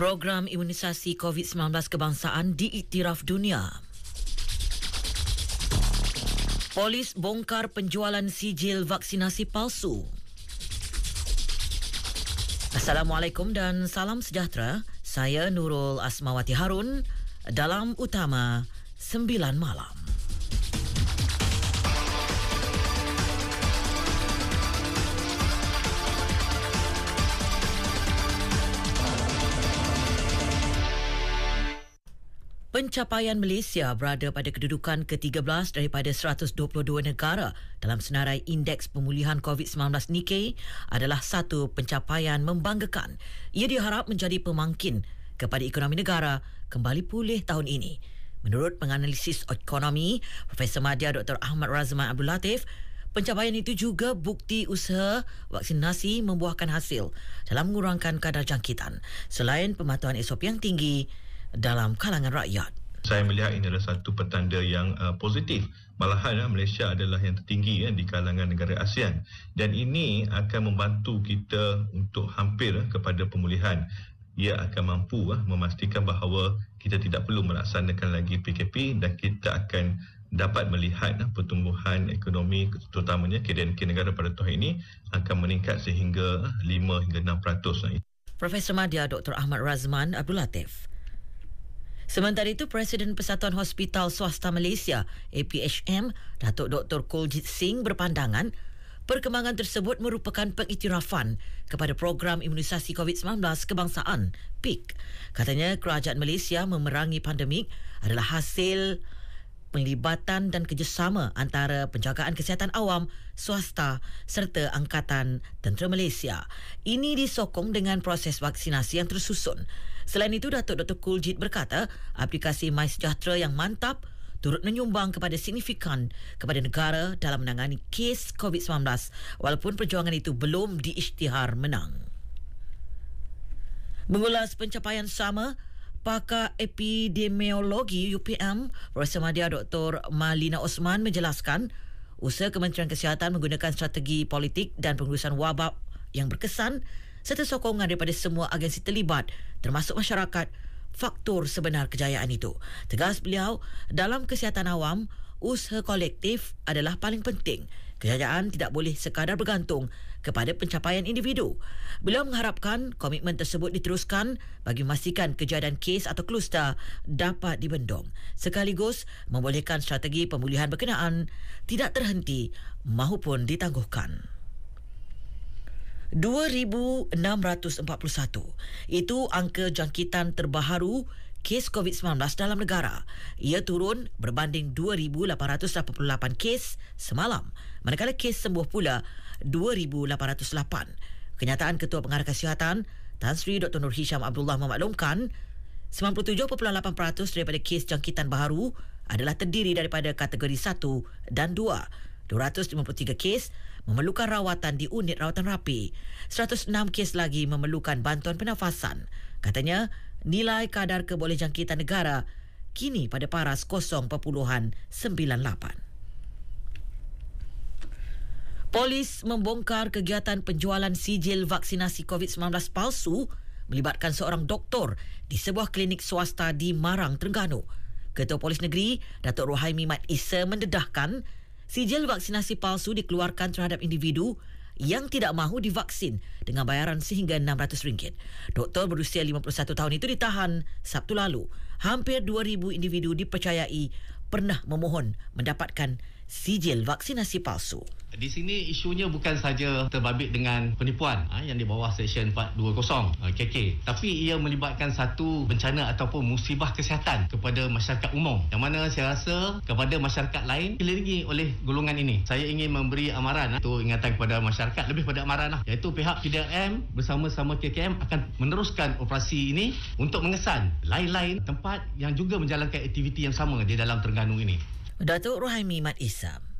Program imunisasi COVID-19 kebangsaan diiktiraf dunia. Polis bongkar penjualan sijil vaksinasi palsu. Assalamualaikum dan salam sejahtera. Saya Nurul Asmawati Harun dalam Utama 9 Malam. Pencapaian Malaysia berada pada kedudukan ke-13 daripada 122 negara dalam senarai Indeks Pemulihan COVID-19 Nikkei adalah satu pencapaian membanggakan. Ia diharap menjadi pemangkin kepada ekonomi negara kembali pulih tahun ini. Menurut penganalisis ekonomi Profesor Madya Dr. Ahmad Razman Abdul Latif, pencapaian itu juga bukti usaha vaksinasi membuahkan hasil dalam mengurangkan kadar jangkitan selain pematuhan SOP yang tinggi dalam kalangan rakyat. Saya melihat ini adalah satu petanda yang positif. Malahan Malaysia adalah yang tertinggi di kalangan negara ASEAN. Dan ini akan membantu kita untuk hampir kepada pemulihan. Ia akan mampu memastikan bahawa kita tidak perlu melaksanakan lagi PKP dan kita akan dapat melihat pertumbuhan ekonomi terutamanya KDNK negara pada tahun ini akan meningkat sehingga 5 hingga 6%. Profesor Madya Dr. Ahmad Razman Abdul Latif. Sementara itu, Presiden Persatuan Hospital Swasta Malaysia, APHM, Datuk Dr. Kuljit Singh berpandangan perkembangan tersebut merupakan pengiktirafan kepada program imunisasi COVID-19 kebangsaan, PIK. Katanya, kerajaan Malaysia memerangi pandemik adalah hasil penglibatan dan kerjasama antara penjagaan kesihatan awam, swasta serta Angkatan Tentera Malaysia. Ini disokong dengan proses vaksinasi yang tersusun. Selain itu, Datuk Dr. Kuljit berkata, aplikasi MySejahtera yang mantap turut menyumbang kepada signifikan kepada negara dalam menangani kes COVID-19 walaupun perjuangan itu belum diisytihar menang. Mengulas pencapaian sama, Pakar Epidemiologi UPM, Profesor Madya Dr. Malina Osman menjelaskan usaha Kementerian Kesihatan menggunakan strategi politik dan pengurusan wabak yang berkesan serta sokongan daripada semua agensi terlibat termasuk masyarakat faktor sebenar kejayaan itu. Tegas beliau, dalam kesihatan awam, usaha kolektif adalah paling penting. Kejayaan tidak boleh sekadar bergantung kepada pencapaian individu. Beliau mengharapkan komitmen tersebut diteruskan bagi memastikan kejadian kes atau kluster dapat dibendung, sekaligus membolehkan strategi pemulihan berkenaan tidak terhenti maupun ditangguhkan. 2,641. Itu angka jangkitan terbaharu kes COVID-19 dalam negara. Ia turun berbanding 2,888 kes semalam. Manakala kes sembuh pula 2,808. Kenyataan Ketua Pengarah Kesihatan Tan Sri Dr. Nur Hisham Abdullah memaklumkan 97.8% daripada kes jangkitan baharu adalah terdiri daripada kategori 1 dan 2. 253 kes memerlukan rawatan di unit rawatan rapi. 106 kes lagi memerlukan bantuan pernafasan. Katanya, nilai kadar kebolehjangkitan negara kini pada paras 0.98. Polis membongkar kegiatan penjualan sijil vaksinasi COVID-19 palsu melibatkan seorang doktor di sebuah klinik swasta di Marang, Terengganu. Ketua Polis Negeri, Datuk Ruhaimi Mat Issa mendedahkan sijil vaksinasi palsu dikeluarkan terhadap individu yang tidak mahu divaksin dengan bayaran sehingga RM600. Doktor berusia 51 tahun itu ditahan Sabtu lalu. Hampir 2,000 individu dipercayai pernah memohon mendapatkan sijil vaksinasi palsu. Di sini isunya bukan saja terbabit dengan penipuan yang di bawah Seksyen 420 KK, tapi ia melibatkan satu bencana ataupun musibah kesihatan kepada masyarakat umum, yang mana saya rasa kepada masyarakat lain dikelilingi oleh golongan ini. Saya ingin memberi amaran untuk ingatan kepada masyarakat, lebih pada amaran iaitu pihak PDRM bersama-sama KKM akan meneruskan operasi ini untuk mengesan lain-lain tempat yang juga menjalankan aktiviti yang sama di dalam Terengganu ini. Datuk Ruhaimi Mat Issa.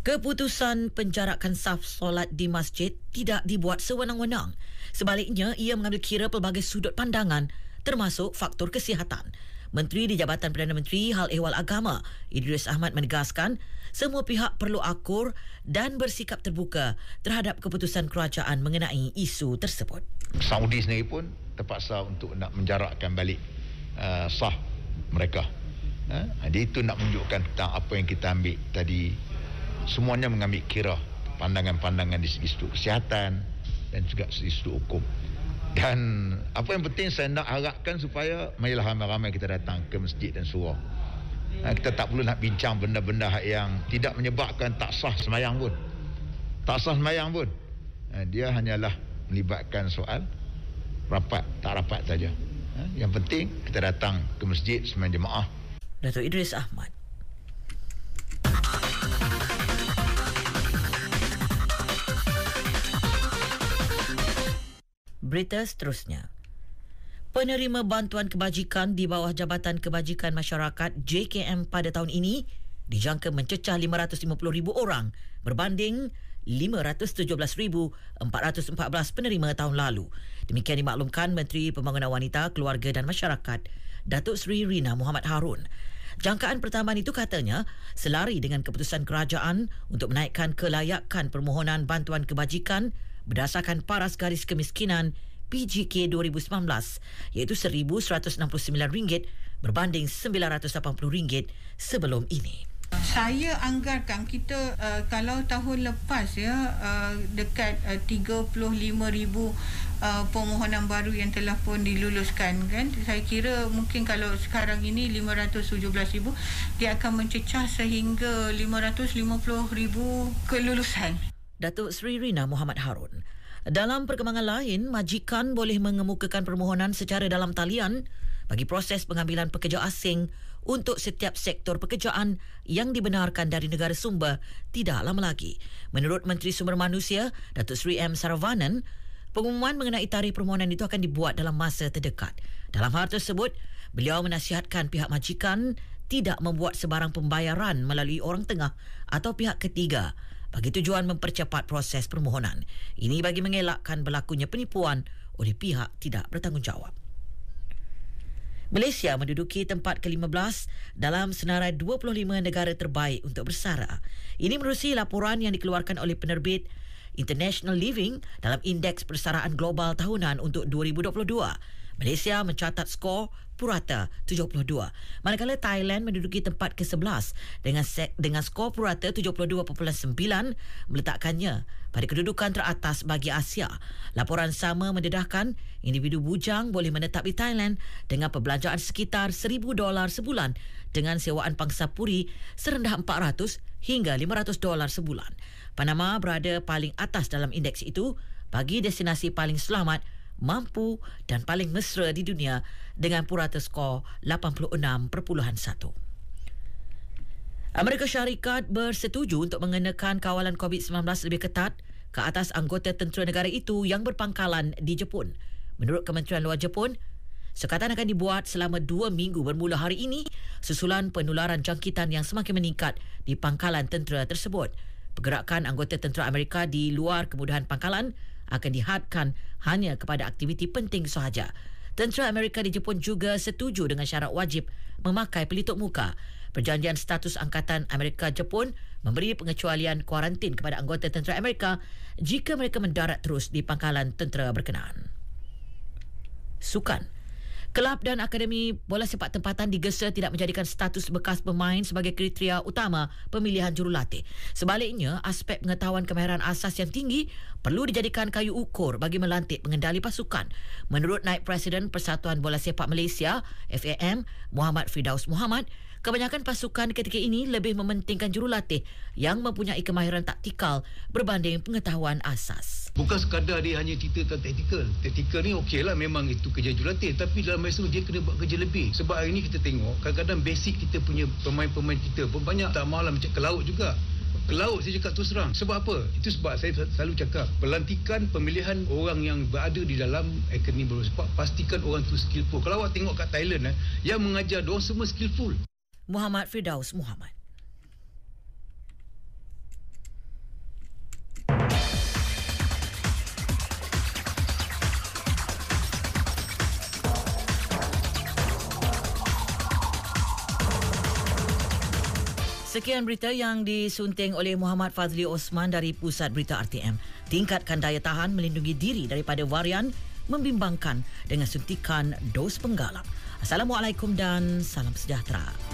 Keputusan penjarakan saf solat di masjid tidak dibuat sewenang-wenang. Sebaliknya, ia mengambil kira pelbagai sudut pandangan termasuk faktor kesihatan. Menteri di Jabatan Perdana Menteri Hal Ehwal Agama, Idris Ahmad menegaskan semua pihak perlu akur dan bersikap terbuka terhadap keputusan kerajaan mengenai isu tersebut. Saudi sendiri pun terpaksa untuk nak menjarakkan balik sah mereka. Jadi itu nak menunjukkan tentang apa yang kita ambil tadi. Semuanya mengambil kira pandangan-pandangan di segi sudut kesihatan dan juga segi sudut hukum. Dan apa yang penting saya nak harapkan supaya marilah ramai-ramai kita datang ke masjid dan surau. Kita tak perlu nak bincang benda-benda yang tidak menyebabkan tak sah sembahyang pun. Tak sah sembahyang pun. Dia hanyalah melibatkan soal rapat, tak rapat saja. Yang penting kita datang ke masjid sembahyang jemaah. Datuk Idris Ahmad. Berita seterusnya. Penerima bantuan kebajikan di bawah Jabatan Kebajikan Masyarakat JKM pada tahun ini dijangka mencecah 550,000 orang berbanding 517,414 penerima tahun lalu. Demikian dimaklumkan Menteri Pembangunan Wanita, Keluarga dan Masyarakat, Datuk Seri Rina Muhammad Harun. Jangkaan pertambahan itu katanya selari dengan keputusan kerajaan untuk menaikkan kelayakan permohonan bantuan kebajikan berdasarkan Paras Garis Kemiskinan PGK 2019 iaitu RM1,169 berbanding RM980 sebelum ini. Saya anggarkan kita kalau tahun lepas dekat 35,000 permohonan baru yang telah pun diluluskan kan. Saya kira mungkin kalau sekarang ini 517,000 dia akan mencecah sehingga 550,000 kelulusan. Datuk Seri Rina Muhammad Harun. Dalam perkembangan lain, majikan boleh mengemukakan permohonan secara dalam talian bagi proses pengambilan pekerja asing untuk setiap sektor pekerjaan yang dibenarkan dari negara sumber tidak lama lagi. Menurut Menteri Sumber Manusia, Datuk Seri M. Saravanan, pengumuman mengenai tarikh permohonan itu akan dibuat dalam masa terdekat. Dalam hal tersebut, beliau menasihatkan pihak majikan tidak membuat sebarang pembayaran melalui orang tengah atau pihak ketiga bagi tujuan mempercepat proses permohonan. Ini bagi mengelakkan berlakunya penipuan oleh pihak tidak bertanggungjawab. Malaysia menduduki tempat ke-15 dalam senarai 25 negara terbaik untuk bersara. Ini menerusi laporan yang dikeluarkan oleh penerbit International Living dalam Indeks Persaraan Global Tahunan untuk 2022. Malaysia mencatat skor purata 72, manakala Thailand menduduki tempat ke-11 dengan skor purata 72.9 meletakkannya pada kedudukan teratas bagi Asia. Laporan sama mendedahkan individu bujang boleh menetap di Thailand dengan perbelanjaan sekitar $1,000 sebulan dengan sewaan pangsapuri serendah $400 hingga $500 sebulan. Panama berada paling atas dalam indeks itu bagi destinasi paling selamat, mampu dan paling mesra di dunia dengan purata skor 86.1. Amerika Syarikat bersetuju untuk mengenakan kawalan COVID-19 lebih ketat ke atas anggota tentera negara itu yang berpangkalan di Jepun. Menurut Kementerian Luar Jepun, sekatan akan dibuat selama 2 minggu bermula hari ini susulan penularan jangkitan yang semakin meningkat di pangkalan tentera tersebut. Pergerakan anggota tentera Amerika di luar kemudahan pangkalan akan dihadkan hanya kepada aktiviti penting sahaja. Tentera Amerika di Jepun juga setuju dengan syarat wajib memakai pelitup muka. Perjanjian status Angkatan Amerika Jepun memberi pengecualian kuarantin kepada anggota tentera Amerika jika mereka mendarat terus di pangkalan tentera berkenaan. Sukan. Kelab dan Akademi Bola Sepak Tempatan digesa tidak menjadikan status bekas pemain sebagai kriteria utama pemilihan jurulatih. Sebaliknya, aspek pengetahuan kemahiran asas yang tinggi perlu dijadikan kayu ukur bagi melantik pengendali pasukan. Menurut Naib Presiden Persatuan Bola Sepak Malaysia, FAM, Muhammad Firdaus Muhammad, kebanyakan pasukan ketika ini lebih mementingkan jurulatih yang mempunyai kemahiran taktikal berbanding pengetahuan asas. Bukan sekadar dia hanya ceritakan taktikal. Taktikal ni okeylah, memang itu kerja jurulatih, tapi dalam masa dia kena buat kerja lebih. Sebab hari ni kita tengok kadang-kadang basic kita punya pemain-pemain kita pun banyak tak malam macam ke laut juga. Ke laut saya cakap terus terang. Sebab apa? Itu sebab saya selalu cakap pelantikan pemilihan orang yang berada di dalam akademi bola sepak, pastikan orang tu skillful. Kalau awak tengok kat Thailand yang mengajar diorang semua skillful. Muhammad Firdaus Muhammad. Sekian berita yang disunting oleh Muhammad Fazli Osman dari Pusat Berita RTM. Tingkatkan daya tahan melindungi diri daripada varian membimbangkan dengan suntikan dos penggalak. Assalamualaikum dan salam sejahtera.